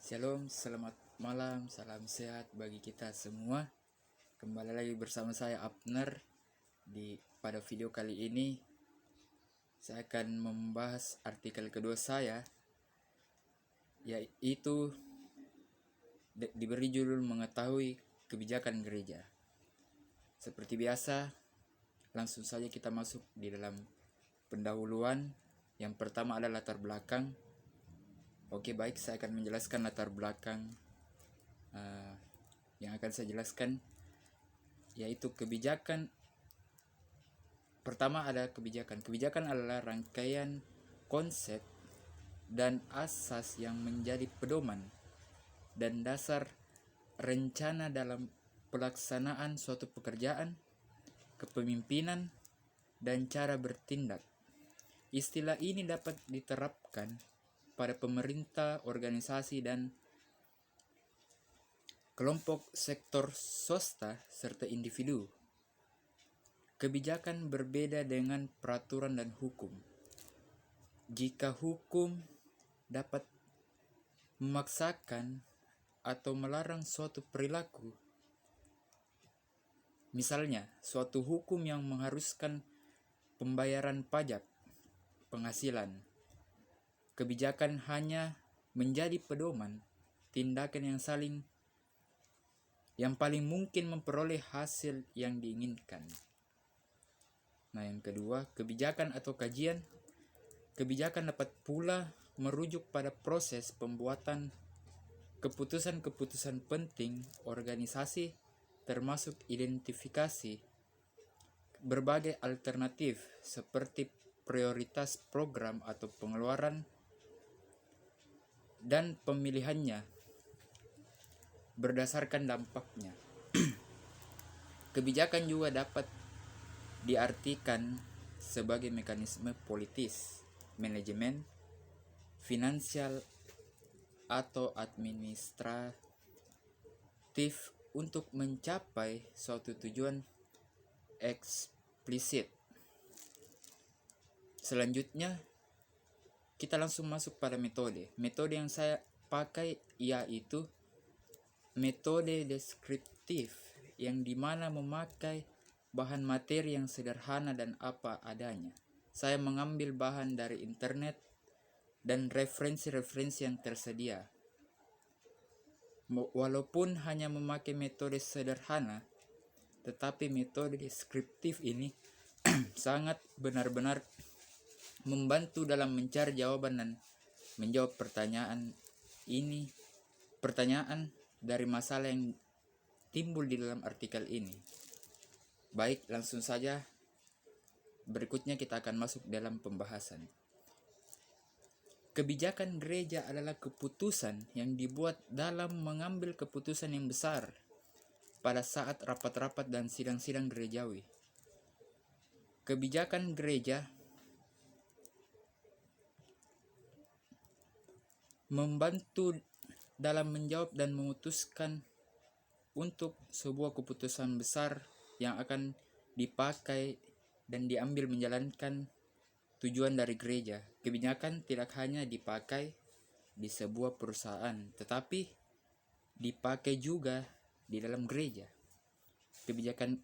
Shalom, selamat malam, salam sehat bagi kita semua. Kembali lagi bersama saya Abner. Pada video kali ini saya akan membahas artikel kedua saya, yaitu diberi judul mengetahui kebijakan gereja. Seperti biasa, langsung saja kita masuk di dalam pendahuluan. Yang pertama adalah latar belakang. Oke, baik, saya akan menjelaskan latar belakang yang akan saya jelaskan, yaitu kebijakan. Pertama ada kebijakan. Kebijakan adalah rangkaian konsep dan asas yang menjadi pedoman dan dasar rencana dalam pelaksanaan suatu pekerjaan, kepemimpinan, dan cara bertindak. Istilah ini dapat diterapkan pada pemerintah, organisasi, dan kelompok sektor swasta serta individu. Kebijakan berbeda dengan peraturan dan hukum. Jika hukum dapat memaksakan atau melarang suatu perilaku, misalnya suatu hukum yang mengharuskan pembayaran pajak penghasilan, kebijakan hanya menjadi pedoman tindakan yang paling mungkin memperoleh hasil yang diinginkan. Nah, yang kedua, kebijakan atau kajian. Kebijakan dapat pula merujuk pada proses pembuatan keputusan-keputusan penting organisasi, termasuk identifikasi berbagai alternatif seperti prioritas program atau pengeluaran dan pemilihannya berdasarkan dampaknya. Kebijakan juga dapat diartikan sebagai mekanisme politis, manajemen, finansial, atau administratif untuk mencapai suatu tujuan eksplisit. Selanjutnya, kita langsung masuk pada metode. Metode yang saya pakai yaitu metode deskriptif, yang dimana memakai bahan materi yang sederhana dan apa adanya. Saya mengambil bahan dari internet dan referensi-referensi yang tersedia. Walaupun hanya memakai metode sederhana, tetapi metode deskriptif ini sangat benar-benar membantu dalam mencari jawaban dan menjawab pertanyaan dari masalah yang timbul di dalam artikel ini. Baik, langsung saja. Berikutnya kita akan masuk dalam pembahasan. Kebijakan gereja adalah keputusan yang dibuat dalam mengambil keputusan yang besar pada saat rapat-rapat dan sidang-sidang gerejawi. Kebijakan gereja membantu dalam menjawab dan memutuskan untuk sebuah keputusan besar yang akan dipakai dan diambil menjalankan tujuan dari gereja. Kebijakan tidak hanya dipakai di sebuah perusahaan, tetapi dipakai juga di dalam gereja. Kebijakan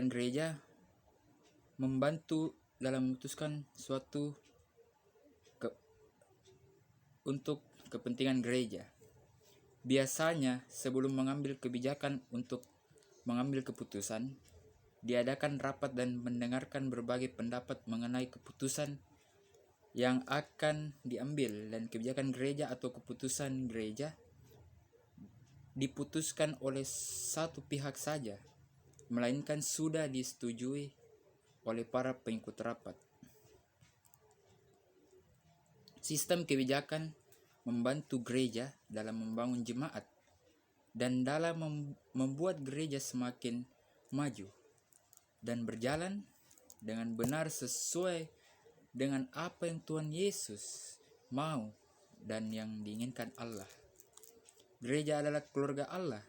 gereja membantu dalam memutuskan suatu untuk kepentingan gereja. Biasanya sebelum mengambil kebijakan untuk mengambil keputusan, diadakan rapat dan mendengarkan berbagai pendapat mengenai keputusan yang akan diambil, dan kebijakan gereja atau keputusan gereja diputuskan oleh satu pihak saja, melainkan sudah disetujui oleh para pengikut rapat. Sistem kebijakan membantu gereja dalam membangun jemaat dan dalam membuat gereja semakin maju dan berjalan dengan benar sesuai dengan apa yang Tuhan Yesus mau dan yang diinginkan Allah. Gereja adalah keluarga Allah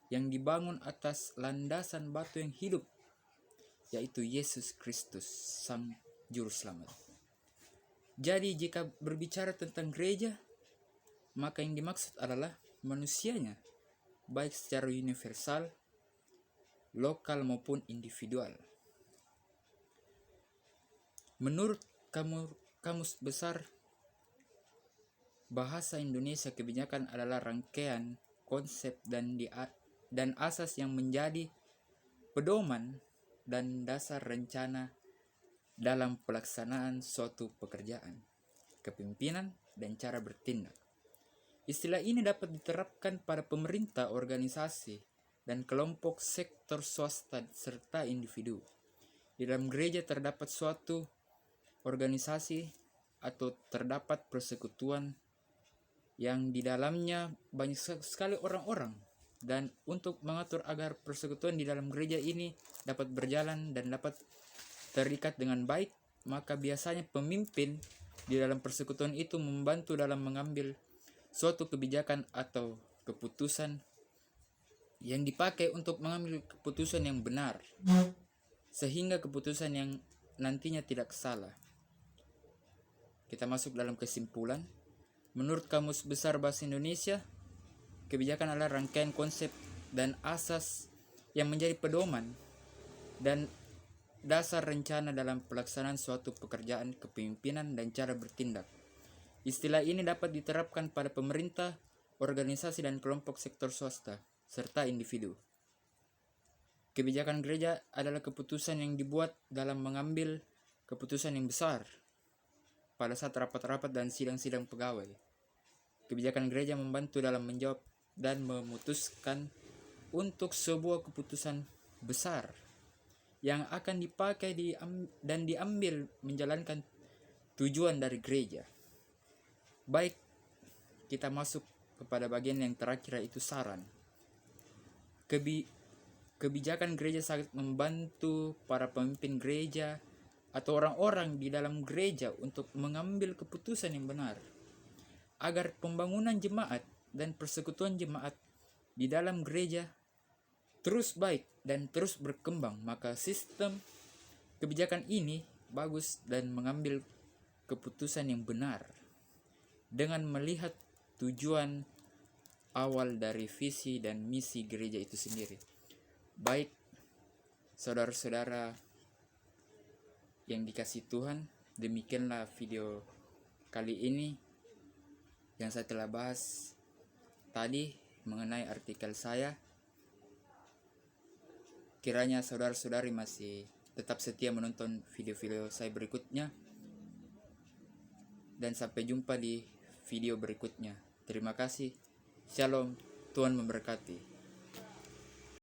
yang dibangun atas landasan batu yang hidup, yaitu Yesus Kristus, Sang Juru Selamat. Jadi jika berbicara tentang gereja, maka yang dimaksud adalah manusianya, baik secara universal, lokal maupun individual. Menurut Kamus Besar Bahasa Indonesia, kebijakan adalah rangkaian konsep dan asas yang menjadi pedoman dan dasar rencana dalam pelaksanaan suatu pekerjaan, kepemimpinan, dan cara bertindak. Istilah ini dapat diterapkan pada pemerintah, organisasi, dan kelompok sektor swasta serta individu. Di dalam gereja terdapat suatu organisasi atau terdapat persekutuan yang di dalamnya banyak sekali orang-orang, dan untuk mengatur agar persekutuan di dalam gereja ini dapat berjalan dan dapat terikat dengan baik, maka biasanya pemimpin di dalam persekutuan itu membantu dalam mengambil suatu kebijakan atau keputusan yang dipakai untuk mengambil keputusan yang benar, sehingga keputusan yang nantinya tidak salah. Kita masuk dalam kesimpulan. Menurut Kamus Besar Bahasa Indonesia, kebijakan adalah rangkaian konsep dan asas yang menjadi pedoman dan dasar rencana dalam pelaksanaan suatu pekerjaan, kepemimpinan, dan cara bertindak. Istilah ini dapat diterapkan pada pemerintah, organisasi, dan kelompok sektor swasta, serta individu. Kebijakan gereja adalah keputusan yang dibuat dalam mengambil keputusan yang besar pada saat rapat-rapat dan sidang-sidang pegawai. Kebijakan gereja membantu dalam menjawab dan memutuskan untuk sebuah keputusan besar yang akan dipakai dan diambil menjalankan tujuan dari gereja. Baik, kita masuk kepada bagian yang terakhir, yaitu saran. Kebijakan gereja sangat membantu para pemimpin gereja atau orang-orang di dalam gereja untuk mengambil keputusan yang benar agar pembangunan jemaat dan persekutuan jemaat di dalam gereja terus baik dan terus berkembang. Maka sistem kebijakan ini bagus dan mengambil keputusan yang benar dengan melihat tujuan awal dari visi dan misi gereja itu sendiri. Baik, saudara-saudara yang dikasihi Tuhan, demikianlah video kali ini yang saya telah bahas tadi mengenai artikel saya. Kiranya saudara-saudari masih tetap setia menonton video-video saya berikutnya, dan sampai jumpa di video berikutnya. Terima kasih. Shalom, Tuhan memberkati.